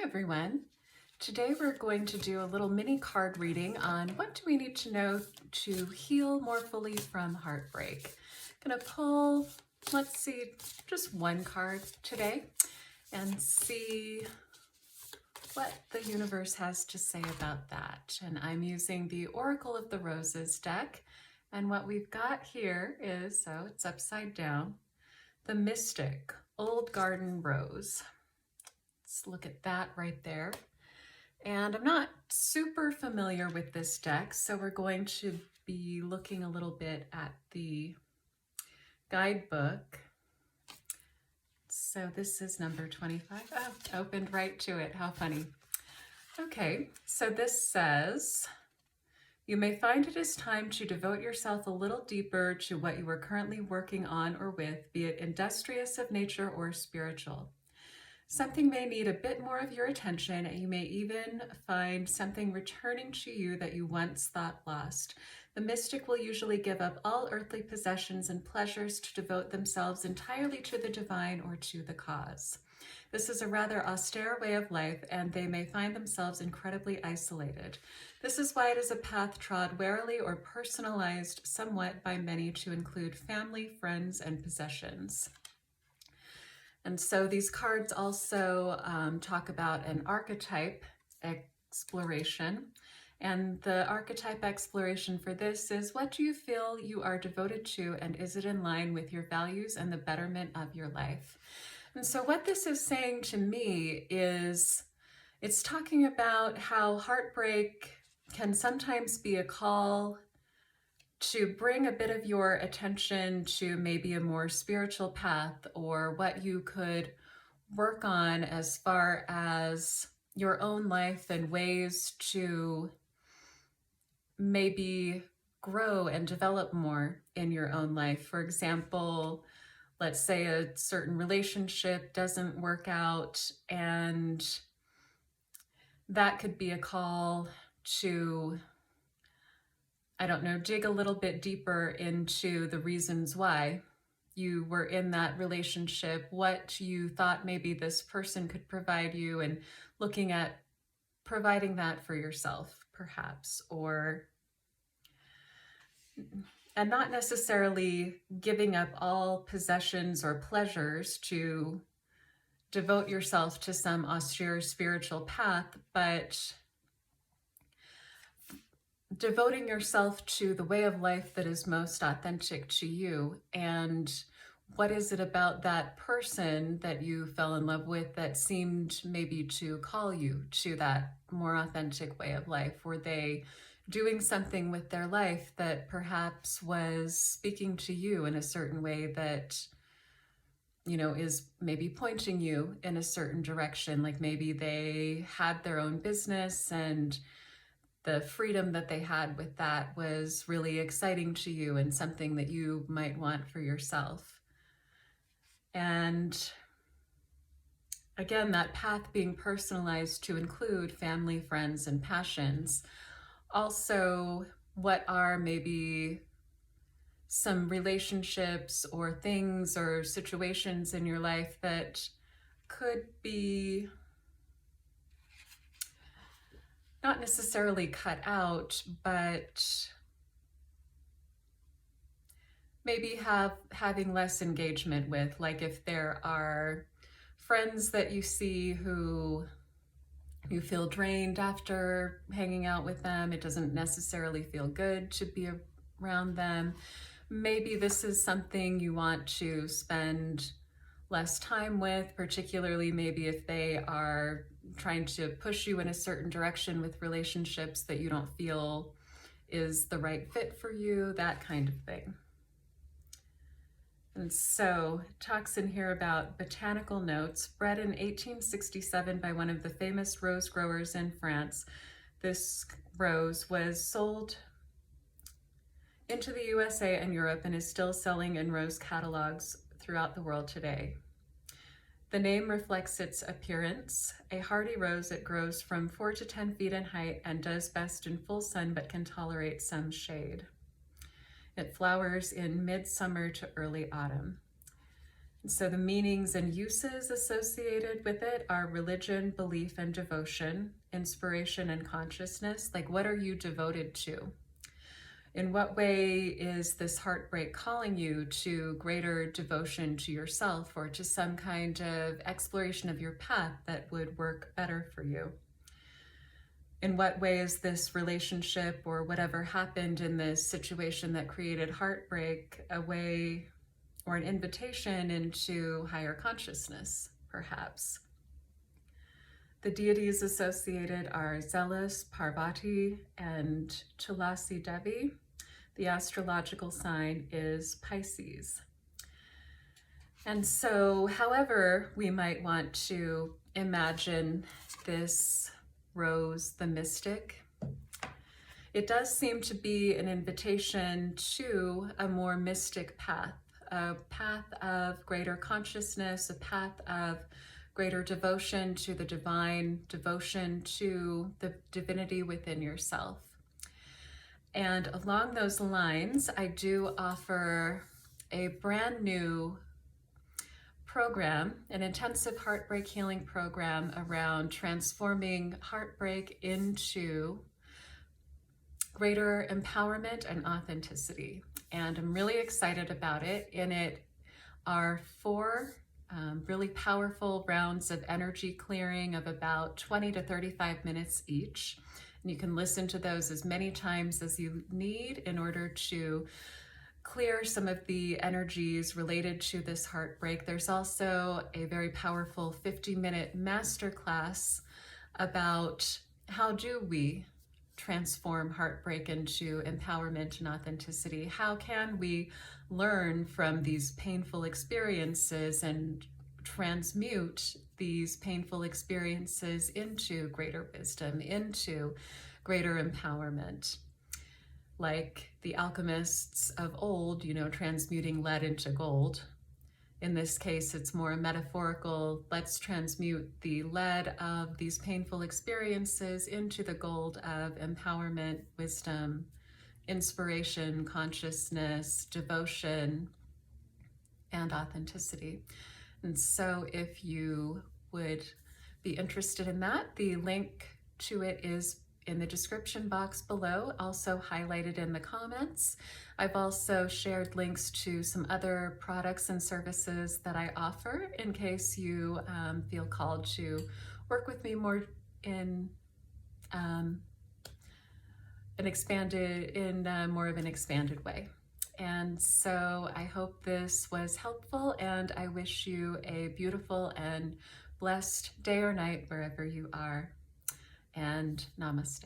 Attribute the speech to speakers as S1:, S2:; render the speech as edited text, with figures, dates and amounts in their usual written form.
S1: Everyone. Today we're going to do a little mini card reading on what do we need to know to heal more fully from heartbreak. I'm going to pull, let's see, just one card today and see what the universe has to say about that. And I'm using the Oracle of the Roses deck. And what we've got here is, so it's upside down, the Mystic Old Garden Rose. Let's look at that right there. And I'm not super familiar with this deck, so we're going to be looking a little bit at the guidebook. So this is number 25. Oh, opened right to it. How funny. Okay, so this says, you may find it is time to devote yourself a little deeper to what you are currently working on or with, be it industrious of nature or spiritual. Something may need a bit more of your attention, and you may even find something returning to you that you once thought lost. The mystic will usually give up all earthly possessions and pleasures to devote themselves entirely to the divine or to the cause. This is a rather austere way of life, and they may find themselves incredibly isolated. This is why it is a path trod warily or personalized somewhat by many to include family, friends, and possessions. And so these cards also talk about an archetype exploration. And the archetype exploration for this is, what do you feel you are devoted to, and is it in line with your values and the betterment of your life? And so what this is saying to me is, it's talking about how heartbreak can sometimes be a call to bring a bit of your attention to maybe a more spiritual path, or what you could work on as far as your own life and ways to maybe grow and develop more in your own life. For example, let's say a certain relationship doesn't work out, and that could be a call to, I don't know, dig a little bit deeper into the reasons why you were in that relationship, what you thought maybe this person could provide you, and looking at providing that for yourself, perhaps, and not necessarily giving up all possessions or pleasures to devote yourself to some austere spiritual path, but devoting yourself to the way of life that is most authentic to you. And what is it about that person that you fell in love with that seemed maybe to call you to that more authentic way of life? Were they doing something with their life that perhaps was speaking to you in a certain way that, you know, is maybe pointing you in a certain direction? Like maybe they had their own business, and the freedom that they had with that was really exciting to you and something that you might want for yourself. And again, that path being personalized to include family, friends, and passions. Also, what are maybe some relationships or things or situations in your life that could be not necessarily cut out, but maybe having less engagement with, like if there are friends that you see who you feel drained after hanging out with them, it doesn't necessarily feel good to be around them. Maybe this is something you want to spend less time with, particularly maybe if they are trying to push you in a certain direction with relationships that you don't feel is the right fit for you, that kind of thing. And so it talks in here about botanical notes. Bred in 1867 by one of the famous rose growers in France, this rose was sold into the USA and Europe and is still selling in rose catalogs throughout the world today. The name reflects its appearance. A hardy rose, it grows from 4 to 10 feet in height and does best in full sun, but can tolerate some shade. It flowers in midsummer to early autumn. So the meanings and uses associated with it are religion, belief, and devotion, inspiration, and consciousness. Like, what are you devoted to? In what way is this heartbreak calling you to greater devotion to yourself or to some kind of exploration of your path that would work better for you? In what way is this relationship or whatever happened in this situation that created heartbreak a way or an invitation into higher consciousness, perhaps? The deities associated are Zealous, Parvati, and Tulasi Devi. The astrological sign is Pisces. And so, however we might want to imagine this Rose the mystic, it does seem to be an invitation to a more mystic path, a path of greater consciousness, a path of greater devotion to the divine, devotion to the divinity within yourself. And along those lines, I do offer a brand new program, an intensive heartbreak healing program around transforming heartbreak into greater empowerment and authenticity. And I'm really excited about it. In it are 4 really powerful rounds of energy clearing of about 20 to 35 minutes each. And you can listen to those as many times as you need in order to clear some of the energies related to this heartbreak. There's also a very powerful 50-minute masterclass about how do we transform heartbreak into empowerment and authenticity. How can we learn from these painful experiences and transmute these painful experiences into greater wisdom, into greater empowerment? Like the alchemists of old, transmuting lead into gold. In this case, it's more metaphorical. Let's transmute the lead of these painful experiences into the gold of empowerment, wisdom, inspiration, consciousness, devotion, and authenticity. And so if you would be interested in that, the link to it is in the description box below, also highlighted in the comments. I've also shared links to some other products and services that I offer in case you feel called to work with me more in more of an expanded way. And so I hope this was helpful, and I wish you a beautiful and blessed day or night wherever you are. And namaste.